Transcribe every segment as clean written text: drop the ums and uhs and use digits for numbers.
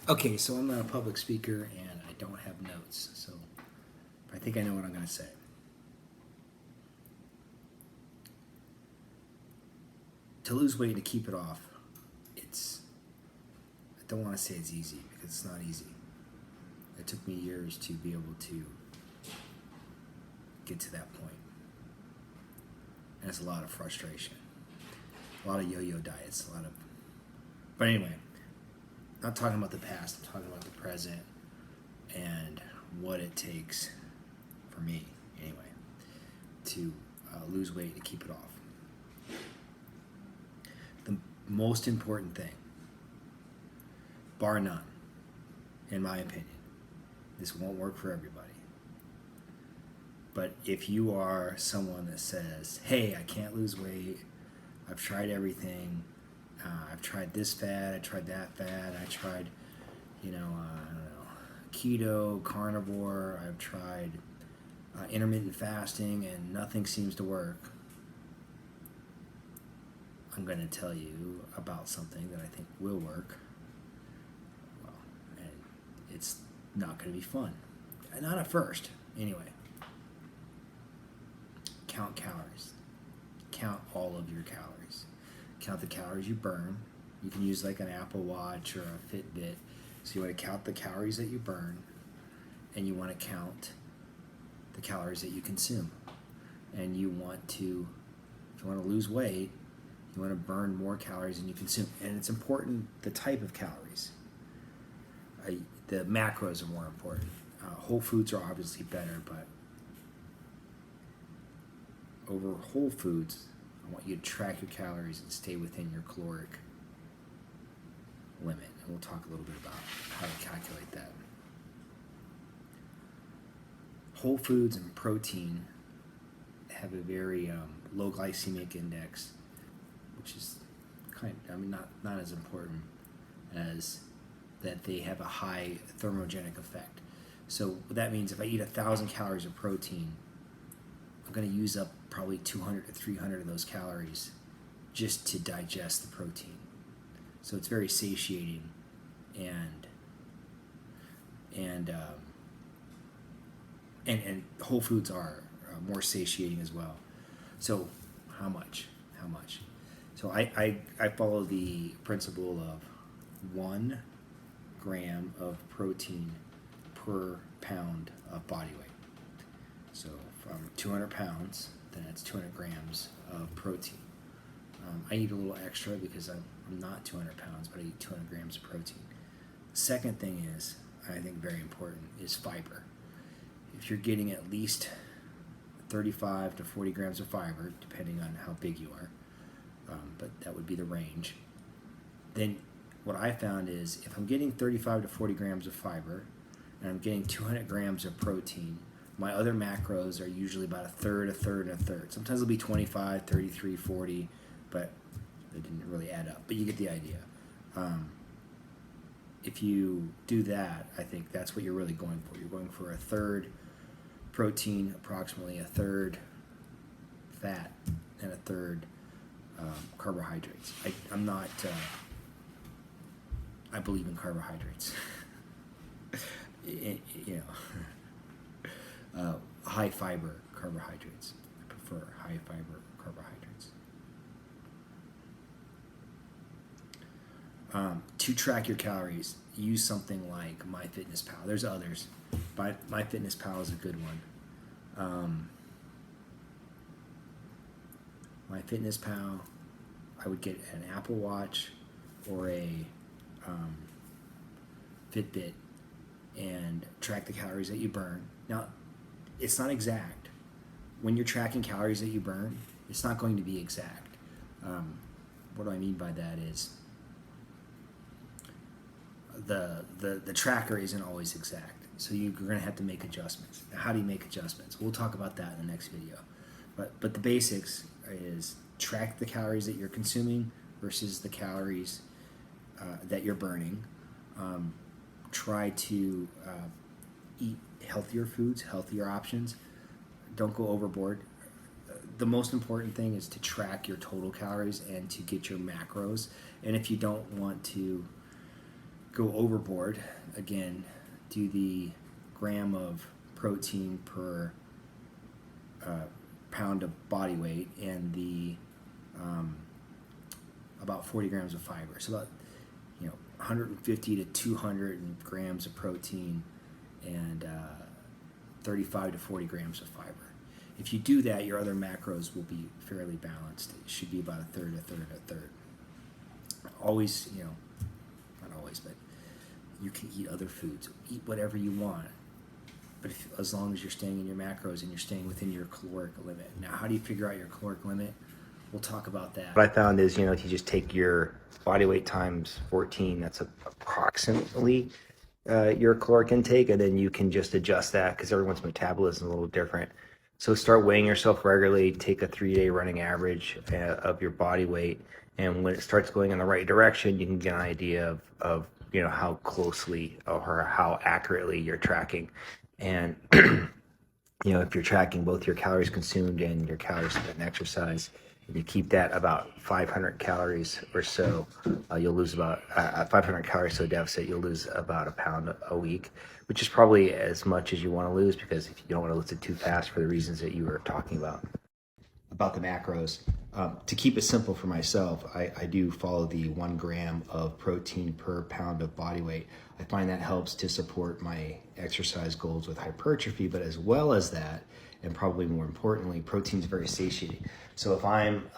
Okay, so I'm not a public speaker and I don't have notes, so I think I know what I'm going to say. To lose weight, to keep it off, I don't want to say it's easy because it's not easy. It took me years to be able to get to that point. And it's a lot of frustration, a lot of yo-yo diets, but anyway, not talking about the past, I'm talking about the present and what it takes for me, anyway, to lose weight, to keep it off. The most important thing, bar none, in my opinion, this won't work for everybody. But if you are someone that says, hey, I can't lose weight, I've tried everything, I've tried this fad, I tried that fad, I tried, I don't know, keto, carnivore, I've tried intermittent fasting, and nothing seems to work, I'm going to tell you about something that I think will work. Well, and it's not going to be fun. Not at first, anyway. Count calories. Count all of your calories. Count the calories you burn. You can use like an Apple Watch or a Fitbit. So you want to count the calories that you burn, and you want to count the calories that you consume. And you want to, if you want to lose weight, you want to burn more calories than you consume. And it's important the type of calories. The macros are more important. Whole foods are obviously better, but over whole foods, I want you to track your calories and stay within your caloric limit. And we'll talk a little bit about how to calculate that. Whole foods and protein have a very low glycemic index, which is not as important as that they have a high thermogenic effect. So that means if I eat 1,000 calories of protein, I'm going to use up probably 200 to 300 of those calories just to digest the protein. So it's very satiating, and whole foods are more satiating as well. So how much? So I follow the principle of 1 gram of protein per pound of body weight. So from 200 pounds, then that's 200 grams of protein. I eat a little extra because I'm not 200 pounds, but I eat 200 grams of protein. Second thing is, I think very important, is fiber. If you're getting at least 35 to 40 grams of fiber, depending on how big you are, but that would be the range, then what I found is if I'm getting 35 to 40 grams of fiber and I'm getting 200 grams of protein, my other macros are usually about a third. Sometimes it'll be 25, 33, 40, but they didn't really add up. But you get the idea. If you do that, I think that's what you're really going for. You're going for a third protein, approximately a third fat, and a third carbohydrates. I believe in carbohydrates. High fiber carbohydrates. I prefer high fiber carbohydrates. To track your calories, use something like MyFitnessPal. There's others, but MyFitnessPal is a good one. MyFitnessPal, I would get an Apple Watch or a Fitbit and track the calories that you burn. Now, it's not exact. When you're tracking calories that you burn, it's not going to be exact. What do I mean by that is the tracker isn't always exact. So you're going to have to make adjustments. Now, how do you make adjustments? We'll talk about that in the next video. But the basics is track the calories that you're consuming versus the calories that you're burning. Try to eat healthier foods, healthier options. Don't go overboard. The most important thing is to track your total calories and to get your macros. And if you don't want to go overboard, again, do the gram of protein per pound of body weight and the about 40 grams of fiber. So about 150 to 200 grams of protein and 35 to 40 grams of fiber. If you do that, your other macros will be fairly balanced. It should be about a third, a third, a third. Always, not always, but you can eat other foods. Eat whatever you want, but as long as you're staying in your macros and you're staying within your caloric limit. Now, how do you figure out your caloric limit? We'll talk about that. What I found is, if you just take your body weight times 14, that's approximately your caloric intake, and then you can just adjust that because everyone's metabolism is a little different. So start weighing yourself regularly, take a 3-day running average of your body weight, and when it starts going in the right direction, you can get an idea of how closely or how accurately you're tracking. And if you're tracking both your calories consumed and your calories spent in exercise, and you keep that about 500 calories or so, you'll lose about 500 calories to a deficit. You'll lose about a pound a week, which is probably as much as you want to lose, because if you don't want to lose it too fast for the reasons that you were talking about the macros. To keep it simple for myself, I do follow the 1 gram of protein per pound of body weight. I find that helps to support my exercise goals with hypertrophy, but as well as that, and probably more importantly, protein is very satiating. So if I'm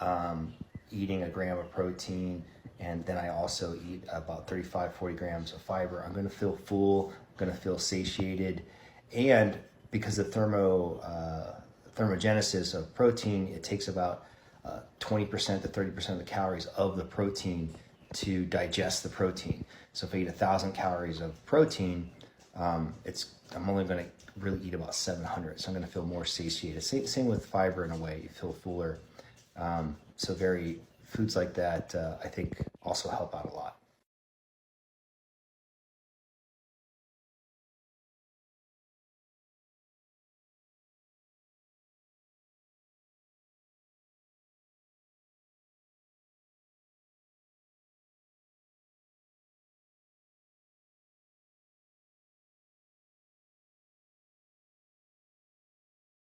eating a gram of protein and then I also eat about 35, 40 grams of fiber, I'm going to feel full, I'm going to feel satiated. And because the thermogenesis of protein, it takes about 20% to 30% of the calories of the protein to digest the protein. So if I eat 1,000 calories of protein, I'm only going to really eat about 700. So I'm going to feel more satiated. Same with fiber in a way, you feel fuller. So foods like that, I think also help out a lot.